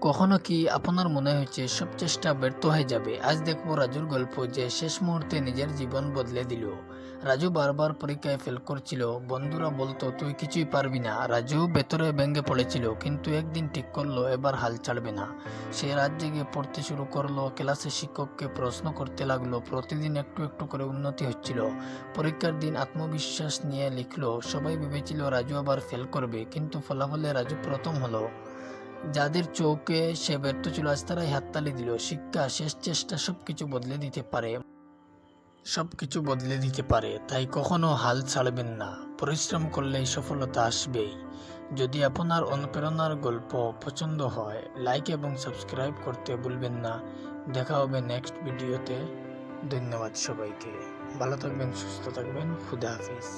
কখনো কি আপনার মনে হয়েছে সব চেষ্টা ব্যর্থ হয়ে যাবে? আজ দেখবো রাজুর গল্প, যে শেষ মুহূর্তে নিজের জীবন বদলে দিল। রাজু বারবার পরীক্ষায় ফেল করছিল, বন্ধুরা বলতো তুই কিছুই পারবি না। রাজু ভেতরে ভেঙে পড়েছিল, কিন্তু একদিন ঠিক করলো এবার হাল ছাড়বে না। সে রাত জেগে পড়তে শুরু করলো, ক্লাসে শিক্ষককে প্রশ্ন করতে লাগলো। প্রতিদিন একটু একটু করে উন্নতি হচ্ছিল। পরীক্ষার দিন আত্মবিশ্বাস নিয়ে লিখলো। সবাই ভেবেছিল রাজু আবার ফেল করবে, কিন্তু ফলাফলে রাজু প্রথম হলো। যাদের চোখে সে ব্যর্থ ছিল, আজ তারাই হাততালি দিল। শিক্ষা, শেষ চেষ্টা সবকিছু বদলে দিতে পারে। তাই কখনো হাল ছাড়বেন না। পরিশ্রম করলেই সফলতা আসবেই। যদি আপনার অনুপ্রেরণার গল্প পছন্দ হয়, লাইক এবং সাবস্ক্রাইব করতে ভুলবেন না। দেখা হবে নেক্সট ভিডিওতে। ধন্যবাদ সবাইকে। ভালো থাকবেন, সুস্থ থাকবেন। খুদা হাফিজ।